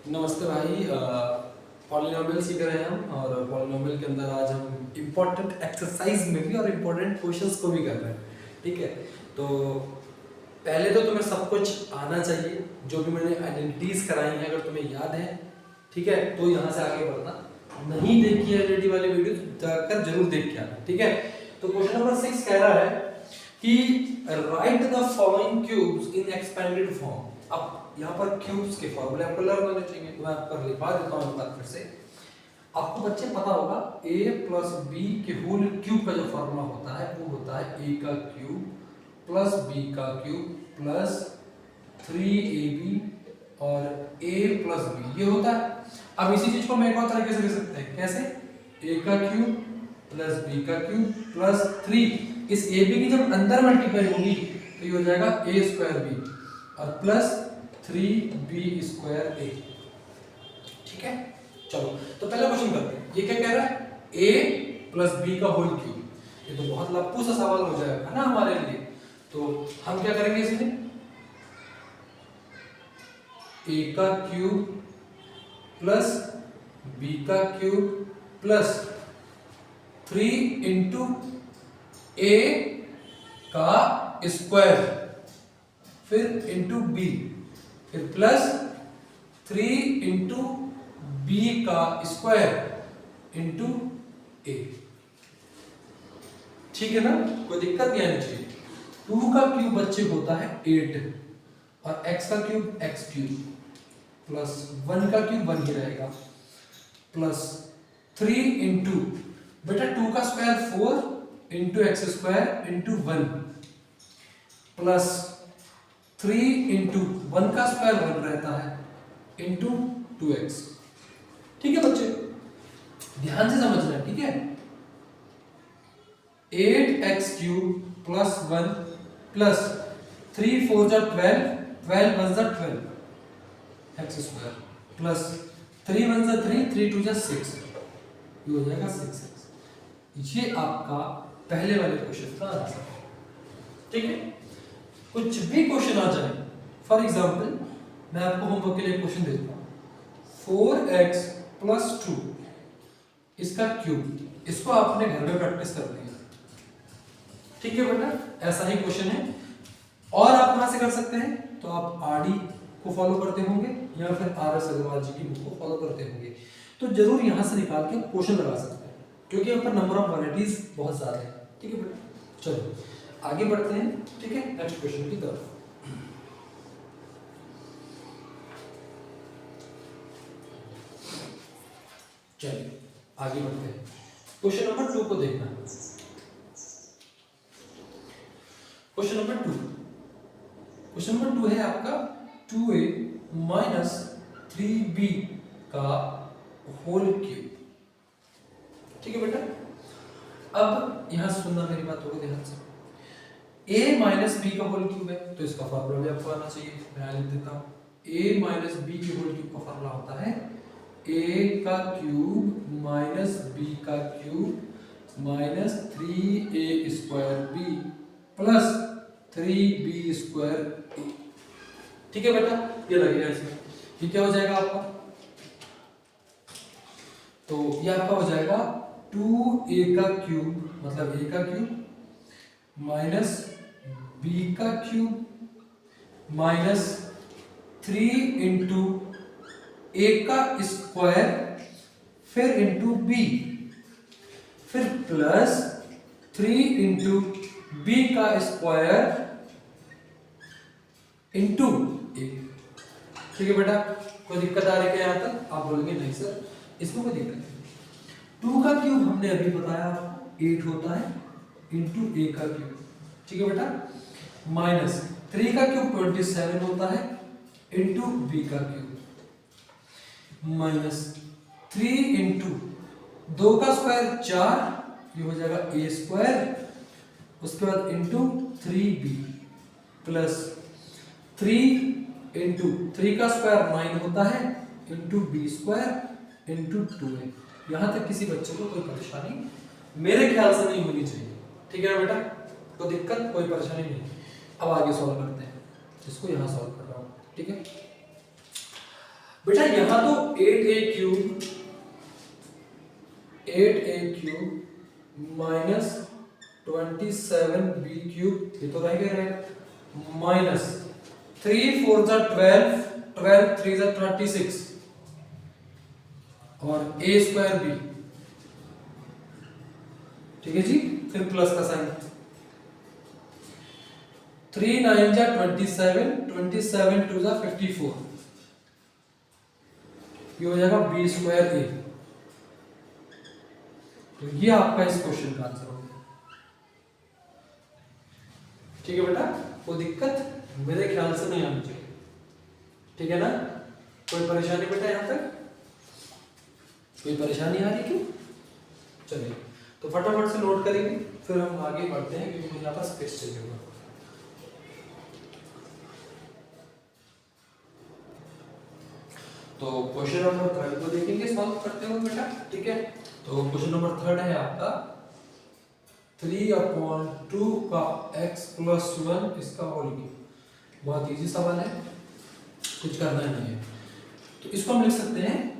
नमस्ते भाई। पॉलिनोमियल सीख रहे हैं हम, और पॉलिनोमियल के अंदर आज हम इम्पोर्टेंट एक्सरसाइज में भी और इम्पोर्टेंट क्वेश्चंस को भी कर रहे हैं। ठीक है, तो पहले तो तुम्हें सब कुछ आना चाहिए, जो भी मैंने आइडेंटिटीज कराई हैं अगर तुम्हें याद है, ठीक है, तो यहाँ से आगे बढ़ना। नहीं देखी है ऑलरेडी वाली वीडियो तो जाकर जरूर देख के आना। ठीक है, तो क्वेश्चन नंबर 6 कह रहा है कि right the following cubes in expanded form. अब यहाँ पर क्यूब्स के फॉर्मूले आपको लर्न होने चाहिए, तो मैं आपको लिखवा देता हूँ एक बार फिर से। आपको बच्चे पता होगा a प्लस बी के होल क्यूब का जो फॉर्मूला होता है वो होता है a का क्यूब प्लस b का क्यूब प्लस 3ab और a प्लस b, ये होता है। अब इसी चीज को हम एक और तरीके से लिख सकते हैं, कैसे? a का क्यूब प्लस b का क्यूब प्लस 3, इस ab की जब अंदर मल्टीप्लाई होगी तो ये हो जाएगा a स्क्वायर b और प्लस 3b स्क्वायर a। ठीक है, चलो तो पहला क्वेश्चन करते हैं। ये क्या कह रहा है? a प्लस b का होल क्यूब। ये तो बहुत लप्पू सा सवाल हो जाएगा ना हमारे लिए, तो हम क्या करेंगे इसमें? a का क्यूब प्लस b का क्यूब प्लस 3 इंटू a का स्क्वायर फिर इंटू b फिर प्लस 3 इंटू बी का स्क्वायर इंटू ए। ठीक है ना, कोई दिक्कत नहीं आनी चाहिए। 2 का क्यूब बच्चे होता है 8 और x का क्यूब x क्यूब प्लस 1 का क्यूब 1 ही रहेगा प्लस 3 इंटू बेटा 2 का square 4 into x square into 1 plus 3 into 1 का स्क्वायर 1 रहता है इंटू 2x। ठीक है बच्चे, ध्यान से समझना है। ठीक है, 8x क्यूब प्लस 1 प्लस 3 4 जा 12 12 1 जा 12 x स्क्वायर प्लस 3 1 जा 3 3 2 जा 6, ये हो जाएगा 6x। ये आपका पहले वाले क्वेश्चन का आंसर है। ठीक है, कुछ भी क्वेश्चन आ जाए, फॉर एग्जांपल मैं आपको होमवर्क के लिए क्वेश्चन देता हूँ 4x प्लस 2 इसका क्यूब, इसको आपने घर में प्रैक्टिस कर लिया। ठीक है बेटा, ऐसा ही क्वेश्चन है। और आप कहां से कर सकते हैं? तो आप आरडी को फॉलो करते होंगे या फिर आरएस अग्रवाल जी की बुक को फॉलो करते होंगे, तो जरूर यहां से निकाल के क्वेश्चन लगा सकते हैं, क्योंकि यहाँ पर नंबर ऑफ वैरायटीज बहुत ज्यादा है। ठीक है बेटा, चलो आगे बढ़ते हैं। ठीक है, नेक्स्ट क्वेश्चन की तरफ। चलिए आगे बढ़ते हैं। क्वेश्चन नंबर 2 को देखना है। क्वेश्चन नंबर 2, क्वेश्चन नंबर 2 है आपका 2a माइनस 3b का होल क्यूब। ठीक है बेटा, अब यहां सुनना मेरी बात थोड़ी ध्यान से। a माइनस b का होल क्यूब है तो इसका फॉर्मूला भी आपको आना चाहिए, मैं लिख देता हूं। a माइनस b के होल क्यूब का फॉर्मूला होता है a का क्यूब माइनस b का cube minus 3a square b plus 3b square a। ठीक है बेटा, ये लगेगा इसमें। ये क्या हो जाएगा आपका? तो ये आपका हो जाएगा 2a का क्यूब मतलब a का क्यूब माइनस b का क्यूब माइनस 3 इंटू a का स्क्वायर फिर इंटू b फिर प्लस 3 इंटू b का स्क्वायर इंटू a। ठीक है बेटा, कोई दिक्कत आ रही है क्या यहाँ तक? आप बोलेंगे नहीं सर इसमें कोई दिक्कत नहीं। 2 का क्यूब हमने अभी बताया आपको 8 होता है इंटू a का क्यूब। ठीक है बेटा, माइनस 3 का क्यूब 27 होता है इंटू b का क्यूब माइनस 3 इंटू 2 का स्क्वायर 4, ये हो जाएगा a स्क्वायर, उसके बाद इंटू 3b प्लस 3 इंटू 3 का स्क्वायर 9 होता है into b square into 2a। यहां तक किसी बच्चे को कोई परेशानी मेरे ख्याल से नहीं होनी चाहिए। ठीक है ना बेटा, कोई दिक्कत कोई परेशानी नहीं। अब आगे सॉल्व करते हैं, इसको यहां सॉल्व कर रहा हूं। ठीक है, बेटा यहाँ तो 8a³ माइनस 27b³ ये तो रहेगा माइनस 3 4 जा 12 12 3 जा 36 और a²b, ठीक है जी। फिर प्लस का साइन 3 9 जा 27 27 2 जा 54 ये हो जाएगा b²a। तो ये आपका इस क्वेश्चन का आंसर हो गया। ठीक है बेटा, कोई दिक्कत मेरे ख्याल से नहीं आनी चाहिए, ठीक है ना। कोई परेशानी बेटा यहाँ तक, कोई परेशानी आ रही क्यों? चलिए तो फटाफट से नोट करेंगे फिर हम आगे बढ़ते हैं क्योंकि मुझे यहाँ पर स्पेस चाहिए होगा। तो क्वेश्चन नंबर 3 को देखेंगे सॉल्व करते हुए बेटा, ठीक है। तो क्वेश्चन नंबर 3 है आपका 3/2 का x + 1 इसका होल क्यूब। बहुत इजी सवाल है, कुछ करना नहीं है। तो इसको हम लिख सकते हैं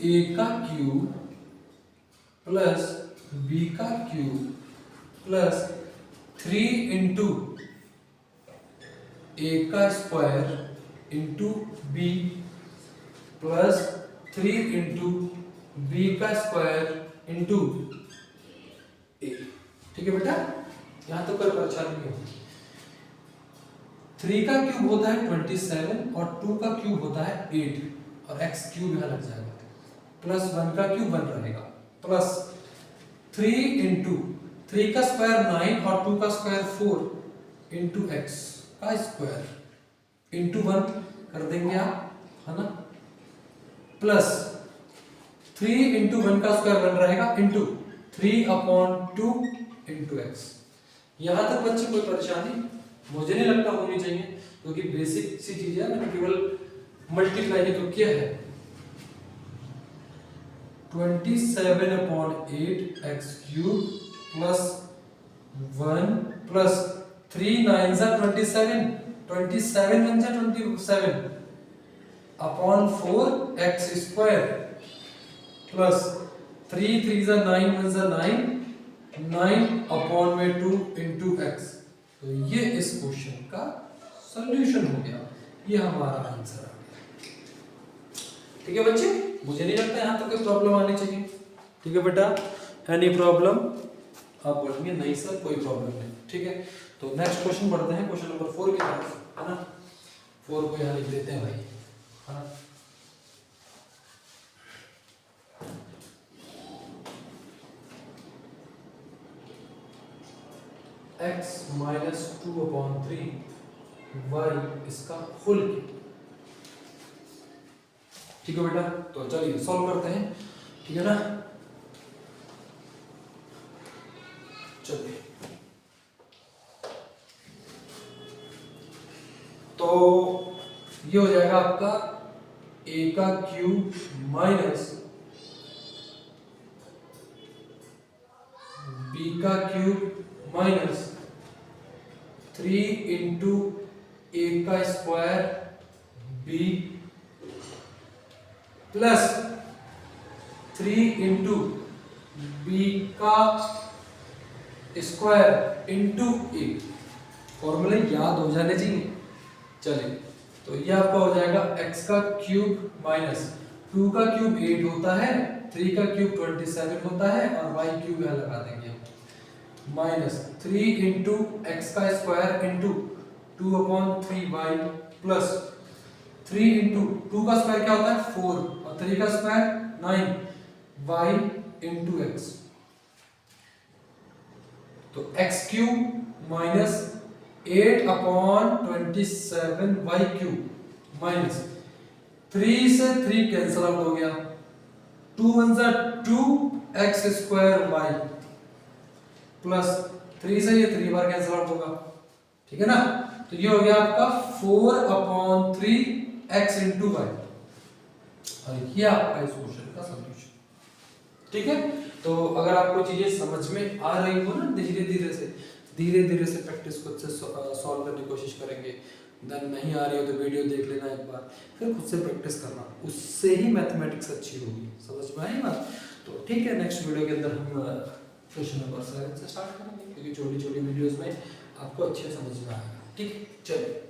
a का क्यूब प्लस b का क्यूब प्लस 3 इंटू a का square into b plus 3 into b का स्क्वायर इंटू a। ठीक है बेटा, यहां तो कोई परेशानी नहीं होगी। 3 का क्यूब होता है 27 और 2 का क्यूब होता है 8 और x क्यूब यहां लग जाएगा प्लस 1 का क्यूब 1 रहेगा प्लस 3 इंटू 3 का स्क्वायर 9 और 2 का स्क्वायर 4 इंटू x का स्क्वायर इंटू 1 कर देंगे आप, है ना, प्लस 3 इंटू 1 का स्क्वायर 1 रहेगा इंटू 3/2 इंटू x। यहां तक बच्चे कोई परेशानी मुझे नहीं लगता होनी चाहिए क्योंकि बेसिक सी चीज है, मैंने केवल मल्टीप्लाई ही तो किया है। 27/8x³ प्लस 1 प्लस 3 9 जा 27 27 1 जा 27 अपॉन 4x² प्लस 3 3 जा 9 1 जा 9 9 अपॉन में 2 इंटू x। तो ये इस क्वेश्चन का सॉल्यूशन हो गया, ये हमारा आंसर आ गया। ठीक है बच्चे, मुझे नहीं लगता यहाँ तक कोई प्रॉब्लम आनी चाहिए। ठीक है बेटा, एनी प्रॉब्लम? आप बोलेंगे नहीं सर कोई प्रॉब्लम नहीं। ठीक है, तो नेक्स्ट क्वेश्चन पढ़ते हैं, क्वेश्चन नंबर 4 की तरफ, है ना। 4 को यहाँ लिख देते हैं भाई, है ना। x माइनस 2/3 y इसका होल क्यूब। ठीक है बेटा, तो चलिए सॉल्व करते हैं, ठीक है ना। चलिए, तो ये हो जाएगा आपका a का क्यूब माइनस b का क्यूब माइनस 3 इंटू a का square b plus 3 into b का स्क्वायर इंटू a। फॉर्मूले याद हो जाने चाहिए। चलिए, तो ये आपका हो जाएगा x का क्यूब माइनस 2 का क्यूब 8 होता है, 3 का क्यूब 27 होता है और y क्यूब यहाँ लगा देंगे माइनस 3 इंटू एक्स का square into 2/3y plus 3 into 2 का स्क्वायर क्या होता है 4 और 3 का स्क्वायर 9 y इंटू एक्स। तो x cube minus 8/27y cube minus 3 से 3 कैंसिल आउट हो गया, 2 1 जा 2 x² y प्लस 3 से ये 3 बार कैंसिल आउट होगा, ठीक है ना। तो ये हो गया आपका 4/3 x इंटू वाई और ये आपका इस क्वेश्चन का सॉल्यूशन। ठीक है, तो अगर आपको चीजें समझ में आ रही हो ना, धीरे धीरे से प्रैक्टिस खुद से सॉल्व करने की कोशिश करेंगे देन नहीं आ रही हो तो वीडियो देख लेना एक बार, फिर खुद से प्रैक्टिस करना, उससे ही मैथमेटिक्स अच्छी होगी। समझ में आई बात? तो ठीक है, नेक्स्ट वीडियो के अंदर हम क्वेश्चन नंबर 7 से स्टार्ट करेंगे, क्योंकि छोटी छोटी वीडियोस में आपको अच्छे समझ में आएगा। ठीक है, चलिए।